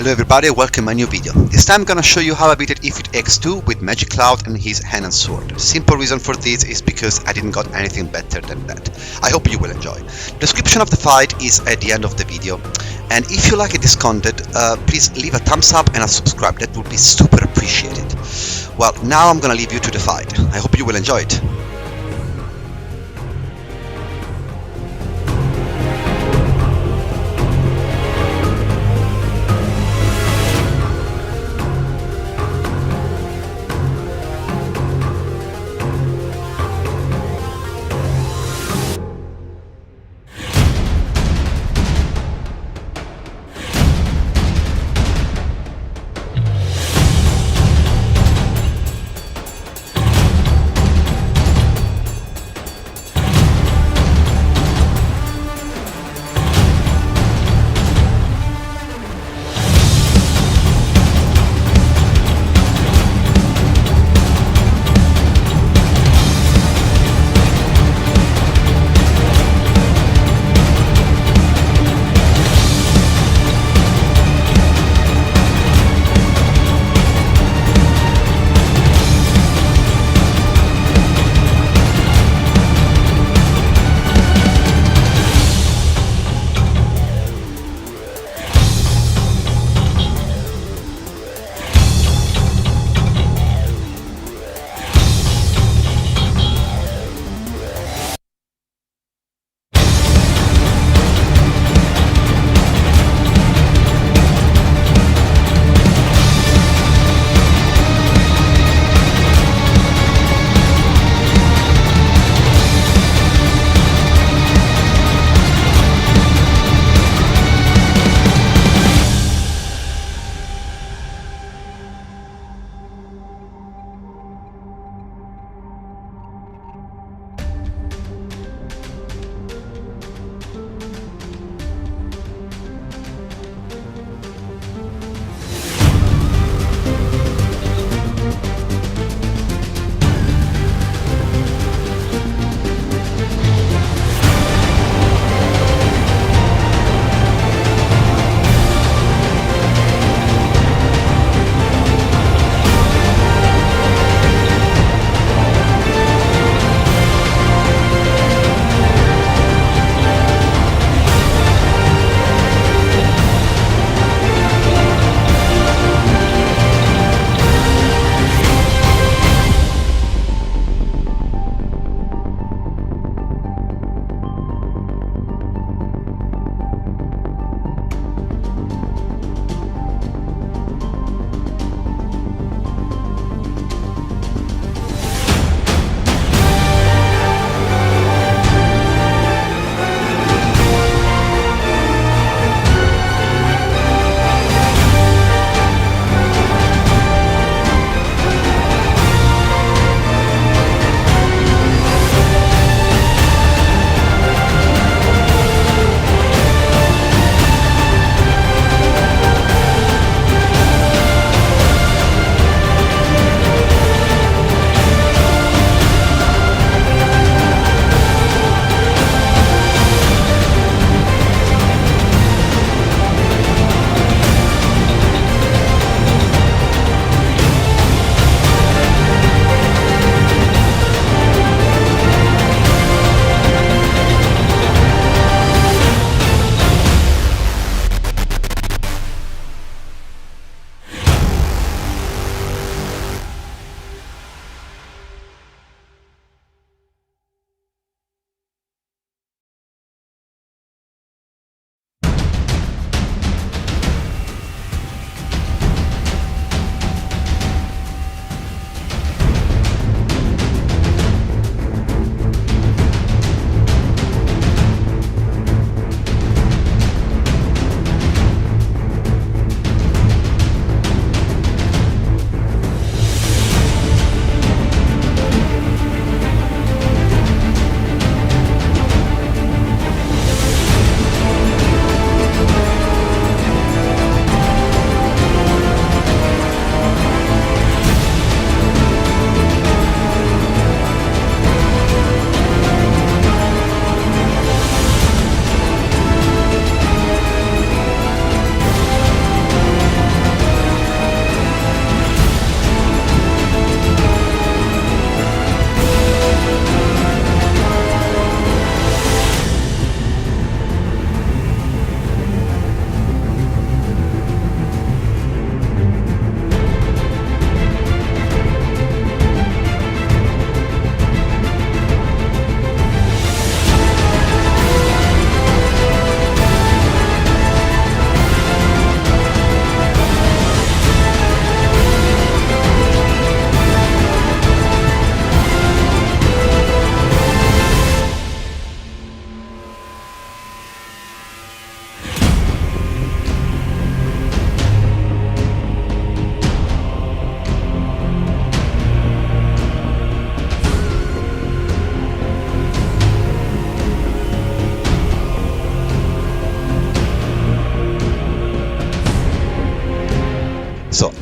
Hello everybody, welcome to my new video. This time I'm gonna show you how I beat Ifrit Ex 2 with Magic Cloud and his hand and sword. Simple reason for this is because I didn't got anything better than that. I hope you will enjoy. Description of the fight is at the end of the video. And if you like this content, please leave a thumbs up and a subscribe, that would be super appreciated. Well, now I'm gonna leave you to the fight. I hope you will enjoy it.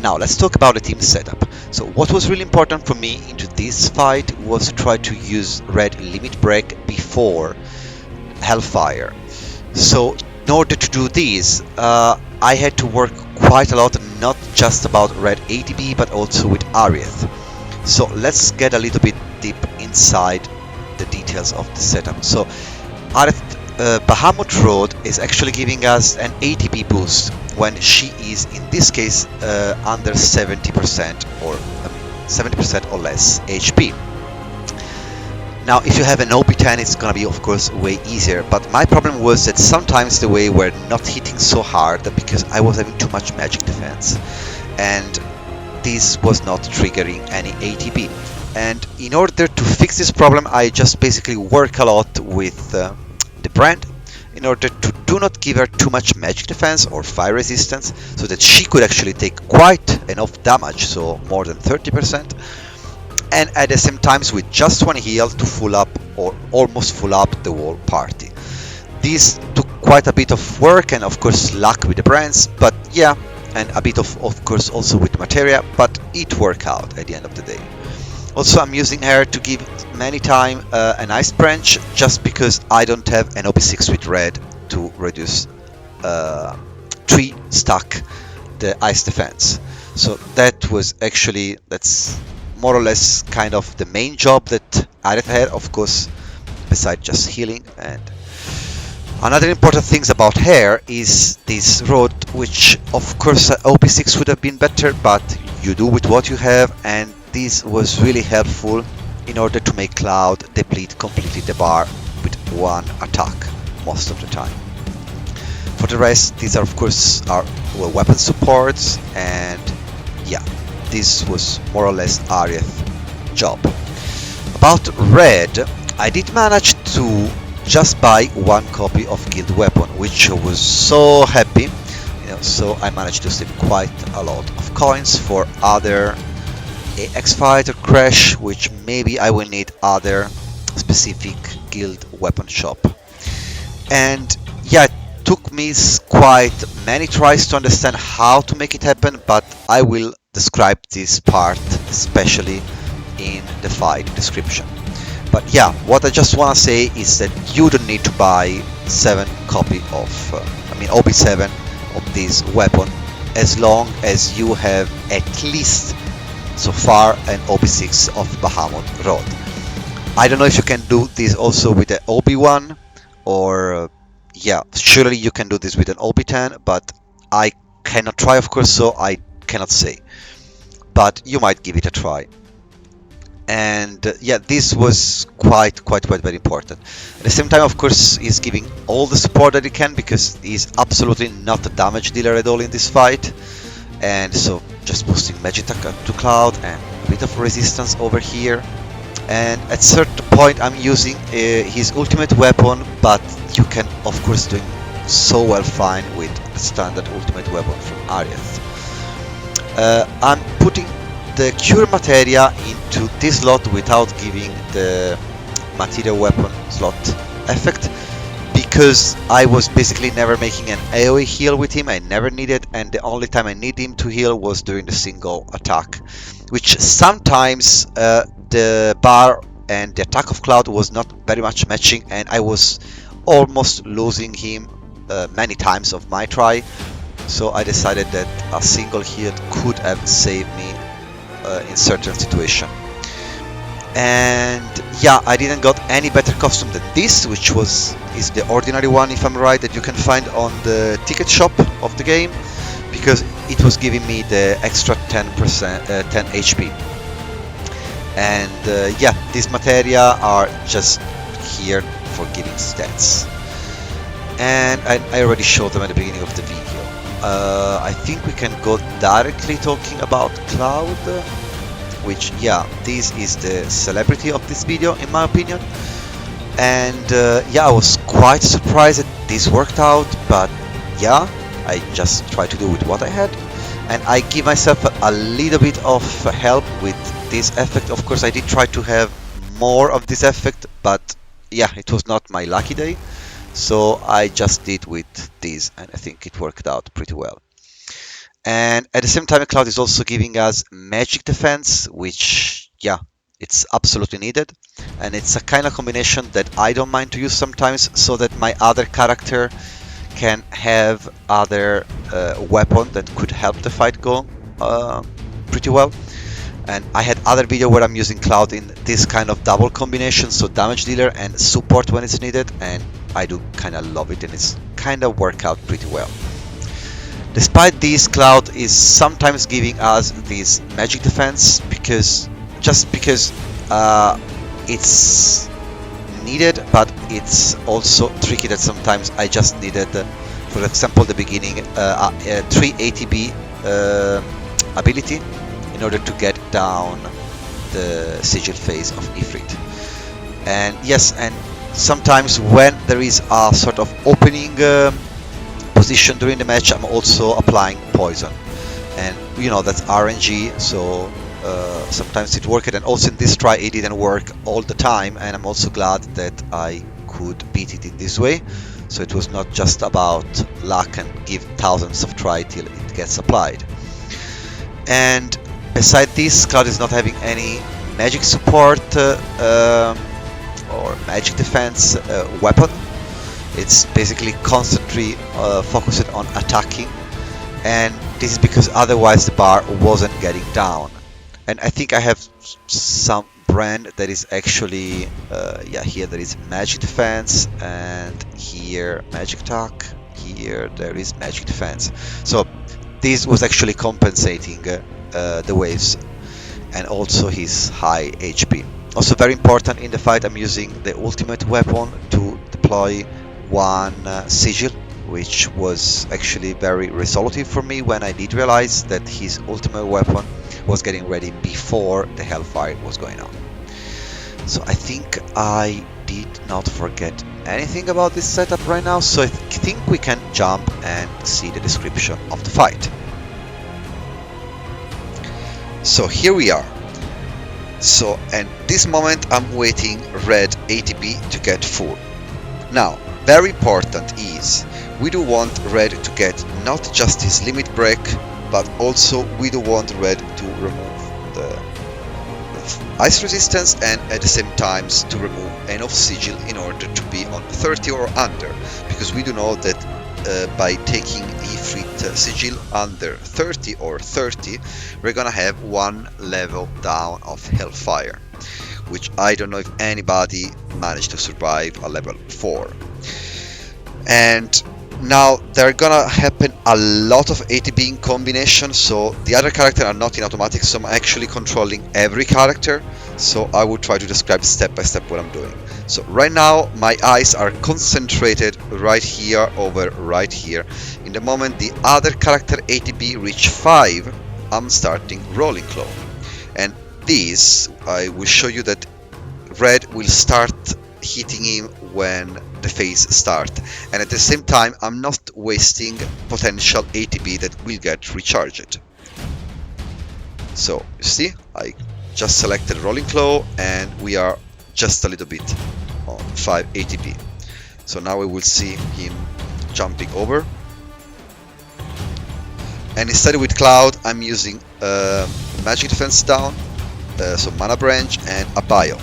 Now let's talk about the team setup. So what was really important for me into this fight was to try to use red limit break before Hellfire. So in order to do this, I had to work quite a lot, not just about red ATB but also with Arieth. So let's get a little bit deep inside the details of the setup. So Arieth Bahamut Road is actually giving us an ATB boost when she is, in this case, under 70% or 70% or less HP. Now, if you have an OB10, it's gonna be, of course, way easier. But my problem was that sometimes the way were not hitting so hard because I was having too much magic defense, and this was not triggering any ATB. And in order to fix this problem, I just basically work a lot with the brand in order to do not give her too much magic defense or fire resistance, so that she could actually take quite enough damage, so more than 30%, and at the same time with just one heal to full up or almost full up the whole party. This took quite a bit of work and of course luck with the brands, but yeah, and a bit of course also with materia, but it worked out at the end of the day. Also, I'm using her to give many time an ice branch, just because I don't have an OB6 with red to reduce 3 stack the ice defense. So that was actually, that's more or less kind of the main job that Arieth had, of course, besides just healing. And another important thing about her is this road, which of course OB6 would have been better, but you do with what you have, and this was really helpful in order to make Cloud deplete completely the bar with one attack most of the time. For the rest, these are of course our weapon supports, and yeah, this was more or less Arieth's job. About red, I did manage to just buy one copy of Guild Weapon, which I was so happy. So I managed to save quite a lot of coins for other X fight or crash, which maybe I will need other specific guild weapon shop. And yeah, it took me quite many tries to understand how to make it happen, but I will describe this part especially in the fight description. But yeah, what I just want to say is that you don't need to buy 7 copy of OB7 of this weapon, as long as you have at least so far an OB6 of Bahamut Road. I don't know if you can do this also with an OB1, or yeah, surely you can do this with an OB10, but I cannot try, of course, so I cannot say. But you might give it a try. And yeah, this was quite very important. At the same time, of course, he's giving all the support that he can, because he's absolutely not a damage dealer at all in this fight. And so just boosting magic attack to Cloud and a bit of resistance over here. And at certain point I'm using his ultimate weapon, but you can of course do so well fine with the standard ultimate weapon from Arieth. I'm putting the cure materia into this slot without giving the material weapon slot effect, because I was basically never making an AoE heal with him. I never needed, and the only time I need him to heal was during the single attack, which sometimes the bar and the attack of Cloud was not very much matching, and I was almost losing him many times of my try. So I decided that a single heal could have saved me in certain situation. And yeah, I didn't got any better costume than this, which is the ordinary one, if I'm right, that you can find on the ticket shop of the game, because it was giving me the extra 10%, 10 HP. And yeah, these materia are just here for giving stats, and I already showed them at the beginning of the video. I think we can go directly talking about Cloud, which, yeah, this is the celebrity of this video in my opinion. And yeah, I was quite surprised that this worked out, but yeah, I just tried to do with what I had, and I give myself a little bit of help with this effect. Of course, I did try to have more of this effect, but yeah, it was not my lucky day, so I just did with this, and I think it worked out pretty well. And at the same time, Cloud is also giving us magic defense, which, yeah, it's absolutely needed. And it's a kind of combination that I don't mind to use sometimes, so that my other character can have other weapon that could help the fight go pretty well. And I had other video where I'm using Cloud in this kind of double combination, so damage dealer and support when it's needed, and I do kind of love it, and it's kind of work out pretty well. Despite this, Cloud is sometimes giving us this magic defense because it's needed, but it's also tricky that sometimes I just needed, for example, the beginning 3 ATB ability in order to get down the sigil phase of Ifrit. And yes, and sometimes when there is a sort of opening position during the match, I'm also applying poison, and you know that's RNG, so sometimes it worked, and also in this try it didn't work all the time, and I'm also glad that I could beat it in this way, so it was not just about luck and give thousands of try till it gets applied. And beside this, Cloud is not having any magic support or magic defense weapon. It's basically constantly focused on attacking, and this is because otherwise the bar wasn't getting down. And I think I have some brand that is actually, yeah, here there is magic defense, and here magic attack, here there is magic defense. So this was actually compensating the waves and also his high HP. Also very important in the fight, I'm using the ultimate weapon to deploy one sigil, which was actually very resolutive for me when I did realize that his ultimate weapon was getting ready before the Hellfire was going on. So I think I did not forget anything about this setup right now, so I think we can jump and see the description of the fight. So here we are. So at this moment I'm waiting red ATB to get full. Now, very important is we do want red to get not just his limit break, but also we do want red to remove the ice resistance, and at the same time to remove enough sigil in order to be on 30 or under, because we do know that by taking Ifrit sigil under 30 or 30, we're gonna have one level down of Hellfire, which I don't know if anybody managed to survive a level 4. And now there are gonna happen a lot of ATB in combination, so the other characters are not in automatic, so I'm actually controlling every character, so I will try to describe step by step what I'm doing. So right now my eyes are concentrated right here over right here. In the moment the other character ATB reach 5, I'm starting Rolling Claw, and this I will show you that red will start hitting him when the phase start, and at the same time I'm not wasting potential ATB that will get recharged. So you see, I just selected Rolling Claw and we are just a little bit on 5 ATB. So now we will see him jumping over, and instead with Cloud I'm using magic defense down, so mana branch and a bio.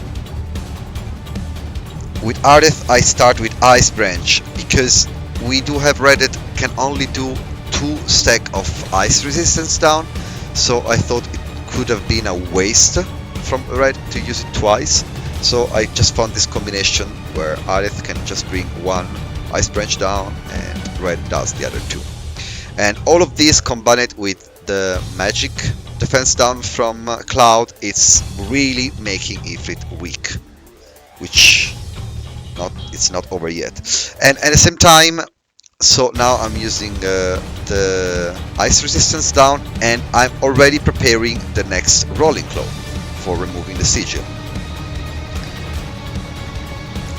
With Ardeth I start with Ice Branch, because we do have red that can only do 2 stack of ice resistance down, so I thought it could have been a waste from red to use it twice, so I just found this combination where Ardeth can just bring 1 Ice Branch down and red does the other 2. And all of this combined with the magic defense down from Cloud, it's really making Ifrit weak, which it's not over yet. And at the same time, so now I'm using the ice resistance down, and I'm already preparing the next Rolling Claw for removing the sigil.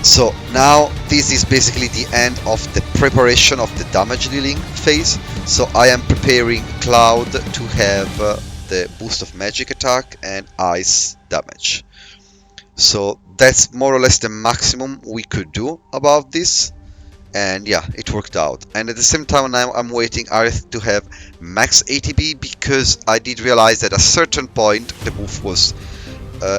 So now this is basically the end of the preparation of the damage dealing phase, so I am preparing Cloud to have the boost of magic attack and ice damage. So that's more or less the maximum we could do about this, And yeah, it worked out. And at the same time now I'm waiting Arith to have max ATB, because I did realize that at a certain point the buff was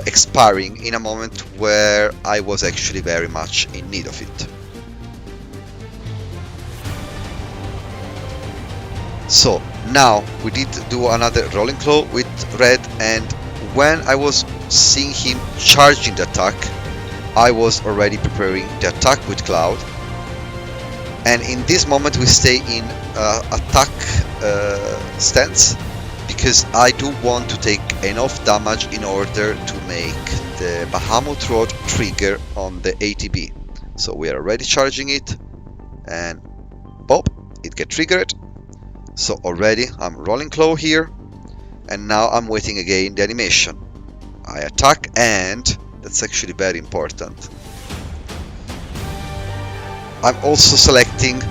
expiring in a moment where I was actually very much in need of it. So now we did do another rolling claw with red, and when I was seeing him charging the attack, I was already preparing the attack with Cloud. And in this moment we stay in attack stance, because I do want to take enough damage in order to make the Walktrought trigger on the ATB. So we are already charging it, and pop, it get triggered. So already I'm rolling claw here, and now I'm waiting again the animation. I attack, and that's actually very important. I'm also selecting,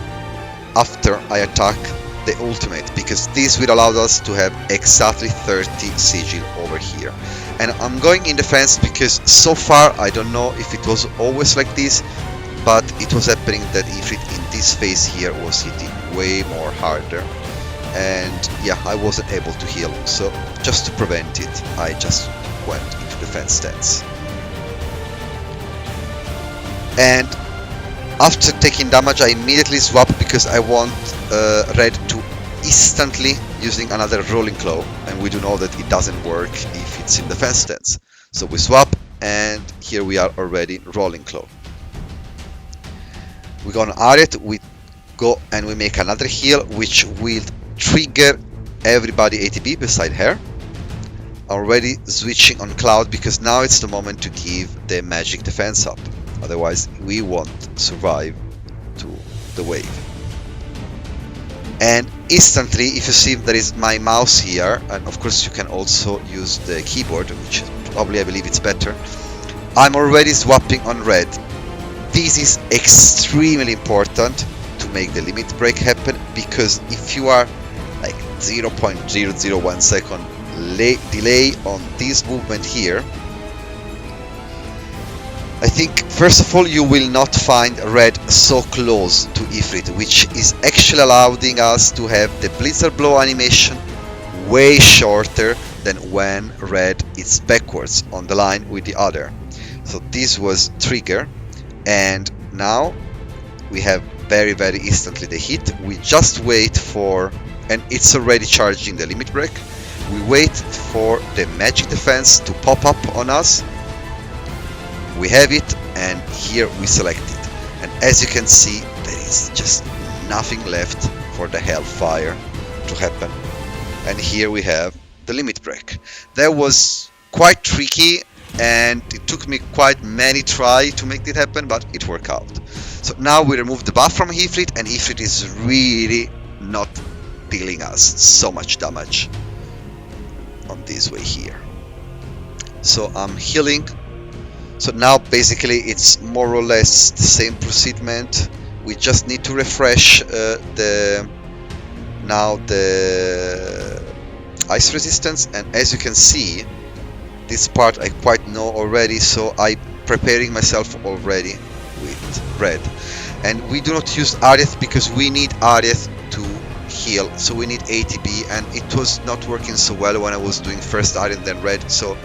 after I attack, the ultimate, because this will allow us to have exactly 30 sigil over here. And I'm going in defense because so far I don't know if it was always like this, but it was happening that Ifrit in this phase here was hitting way more harder. And yeah, I wasn't able to heal, so just to prevent it, I just went into defense stance. And after taking damage, I immediately swap, because I want red to instantly using another rolling claw, and we do know that it doesn't work if it's in defense stance. So we swap, and here we are already rolling claw. We go on Aret, we go and we make another heal, which will trigger everybody ATB beside her. Already switching on Cloud, because now it's the moment to give the magic defense up. Otherwise we won't survive to the wave. And instantly, if you see, there is my mouse here, and of course you can also use the keyboard, which probably I believe it's better. I'm already swapping on red. This is extremely important to make the limit break happen, because if you are like 0.001 second delay on this movement here, I think first of all you will not find red so close to Ifrit, which is actually allowing us to have the blizzard blow animation way shorter than when red is backwards on the line with the other. So this was trigger, and now we have very instantly the hit. We just wait for, and it's already charging the limit break. We wait for the magic defense to pop up on us. We have it, and here we select it. And as you can see, there is just nothing left for the hellfire to happen. And here we have the limit break. That was quite tricky, and it took me quite many tries to make it happen, but it worked out. So now we remove the buff from Ifrit, and Ifrit is really not dealing us so much damage on this way here. So I'm healing. So now basically it's more or less the same procediment. We just need to refresh the ice resistance, and as you can see, this part I quite know already, so I'm preparing myself already with red. And we do not use Arith because we need Arith to heal, so we need ATB, and it was not working so well when I was doing first Arith then red, so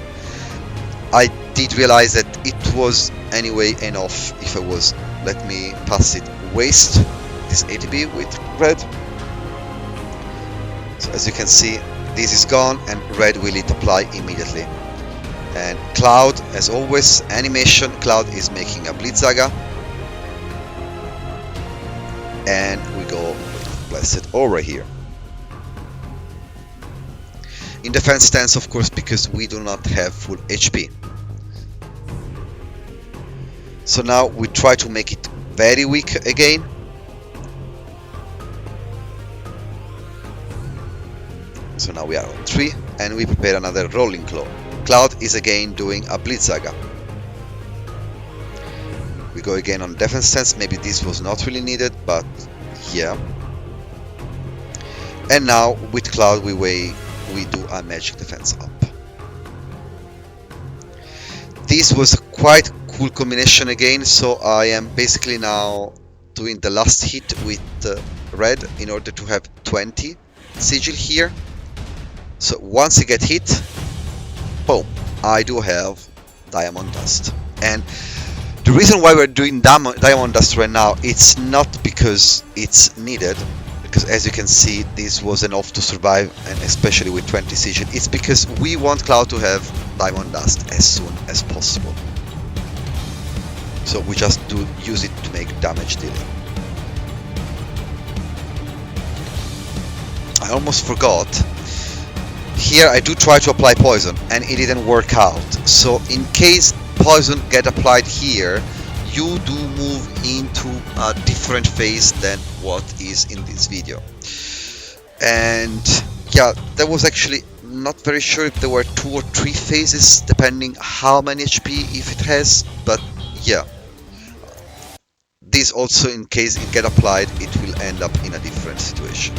I did realize that it was anyway enough if I was let me pass it waste this ATB with red. So as you can see, this is gone, and red will it apply immediately. And Cloud, as always, animation, Cloud is making a Blitzaga, and we go with Blessed Aura here. In defense stance, of course, because we do not have full HP. So now we try to make it very weak again. So now we are on 3, and we prepare another Rolling Claw. Cloud is again doing a Blitzaga. We go again on defense stance. Maybe this was not really needed, but yeah. And now with Cloud we do a magic defense up. This was a quite cool combination again, so I am basically now doing the last hit with red in order to have 20 sigil here. So once you get hit, boom, I do have diamond dust. And the reason why we're doing diamond dust right now, it's not because it's needed, because as you can see, this was enough to survive, and especially with 20 sigil. It's because we want Cloud to have diamond dust as soon as possible. So we just do use it to make damage dealing. I almost forgot. Here I do try to apply poison and it didn't work out. So in case poison get applied here, you do move into a different phase than what is in this video. And yeah, that was actually not very sure if there were 2 or 3 phases depending how many HP if it has, but yeah. This also, in case it get applied, it will end up in a different situation.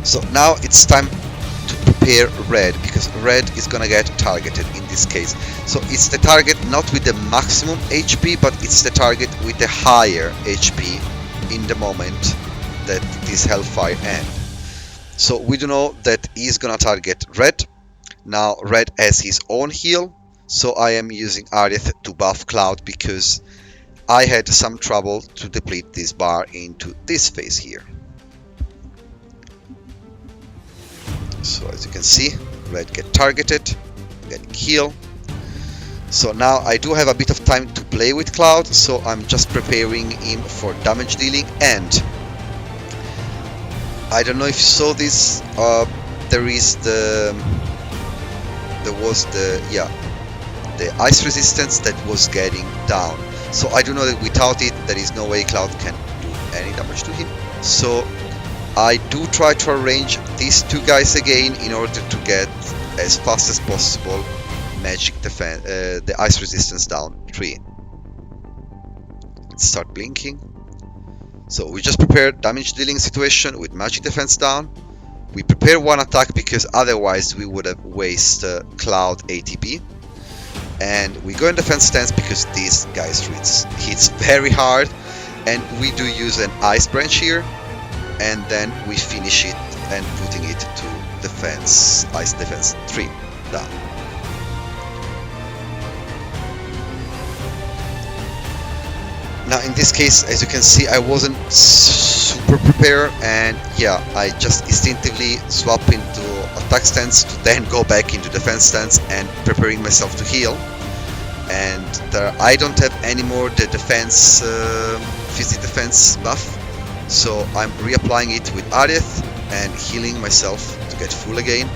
So now it's time to prepare red, because red is gonna get targeted in this case. So it's the target not with the maximum HP, but it's the target with the higher HP in the moment that this hellfire ends. So we do know that he's gonna target red. Now red has his own heal, so I am using Arith to buff Cloud because I had some trouble to deplete this bar into this phase here. So as you can see, red get targeted, getting heal. So now I do have a bit of time to play with Cloud, so I'm just preparing him for damage dealing. And I don't know if you saw this, there was the ice resistance that was getting down. So I do know that without it, there is no way Cloud can do any damage to him. So I do try to arrange these 2 guys again in order to get as fast as possible magic defense, the ice resistance down 3. Let's start blinking. So we just prepared damage dealing situation with magic defense down. We prepare 1 attack because otherwise we would have wasted Cloud ATB. And we go in defense stance because this guy hits very hard, and we do use an ice branch here, and then we finish it and putting it to defense, ice defense 3 down. Now in this case, as you can see, I wasn't super prepared, and yeah, I just instinctively swap into attack stance to then go back into defense stance and preparing myself to heal. And I don't have anymore the defense, physical defense buff, so I'm reapplying it with Arith and healing myself to get full again.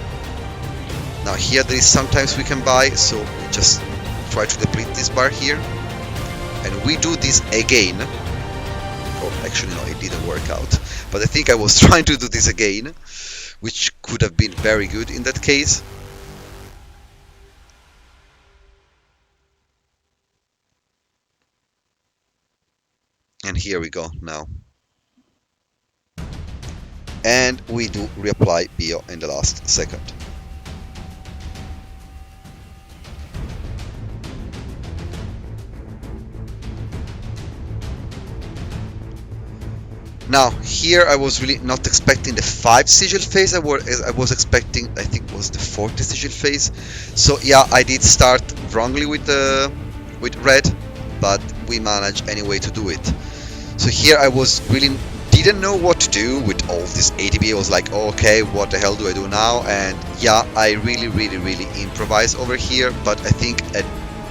Now here there is sometimes we can buy, so we just try to deplete this bar here. And we do this again. Oh, actually no, it didn't work out. But I think I was trying to do this again, which could have been very good in that case. And here we go now. And we do reapply Bio in the last second. Now here I was really not expecting the 5 sigil phase. I was expecting, I think it was the 40 sigil phase. So yeah, I did start wrongly with red, but we managed anyway to do it. So here I was really didn't know what to do with all this ATB. I was like, oh, okay, what the hell do I do now? And yeah, I really improvise over here. But I think at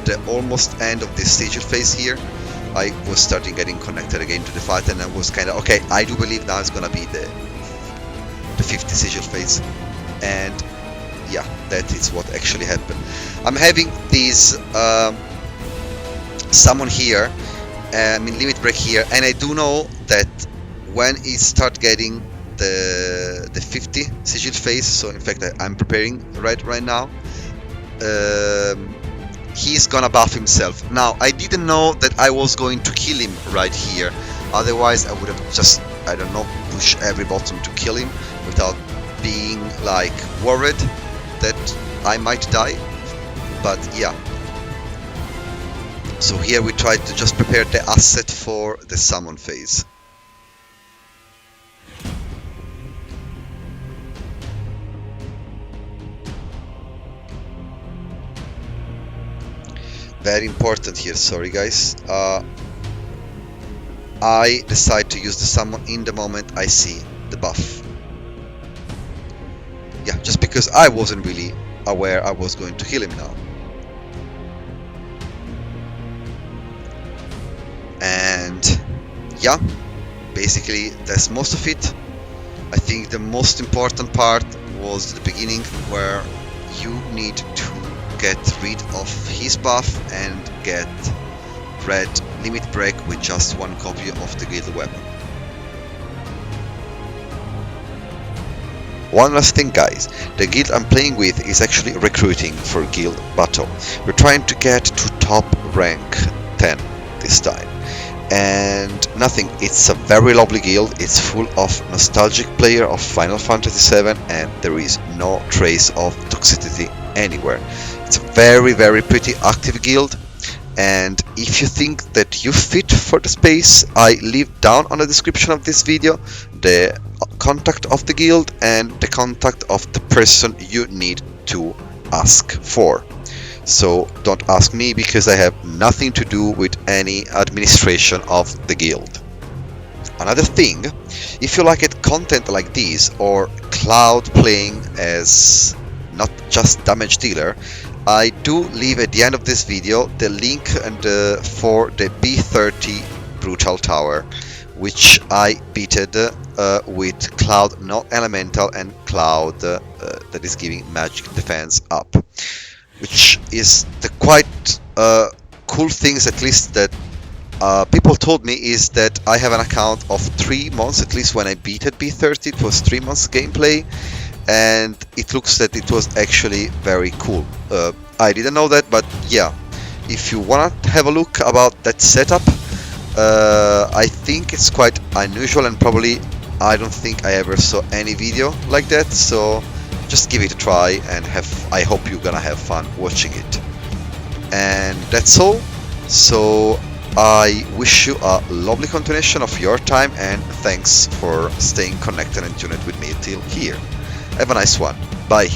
the almost end of this sigil phase here, I was starting getting connected again to the fight, and I was kind of okay. I do believe now it's gonna be the 50 sigil phase, and yeah, that is what actually happened. I'm having these summon here, limit break here, and I do know that when it start getting the 50 sigil phase, so in fact I'm preparing red right now, he's gonna buff himself. Now I didn't know that I was going to kill him right here, otherwise I would have just, I don't know, push every button to kill him without being like worried that I might die. But yeah, So here we try to just prepare the asset for the summon phase. Very important here, sorry guys. I decide to use the summon in the moment I see the buff. Yeah, just because I wasn't really aware I was going to heal him now. And yeah, basically that's most of it. I think the most important part was the beginning, where you need to get rid of his buff and get red limit break with just one copy of the guild weapon. One last thing guys, the guild I'm playing with is actually recruiting for guild battle. We're trying to get to top rank 10 this time. And nothing, it's a very lovely guild, it's full of nostalgic player of Final Fantasy VII and there is no trace of toxicity anywhere. It's a very pretty active guild, and if you think that you fit for the space, I leave down on the description of this video the contact of the guild and the contact of the person you need to ask for. So don't ask me, because I have nothing to do with any administration of the guild. Another thing, if you like content like this, or Cloud playing as not just damage dealer, I do leave at the end of this video the link for the B30 Brutal Tower, which I beated with Cloud not elemental and Cloud that is giving magic defense up. Which is the quite cool things, at least that people told me, is that I have an account of 3 months, at least when I beat at B30, it was 3 months gameplay, and it looks that it was actually very cool. I didn't know that, but yeah, if you wanna have a look about that setup, I think it's quite unusual, and probably I don't think I ever saw any video like that, so just give it a try, and I hope you're gonna have fun watching it. And that's all. So I wish you a lovely continuation of your time, and thanks for staying connected and tuned with me till here. Have a nice one. Bye.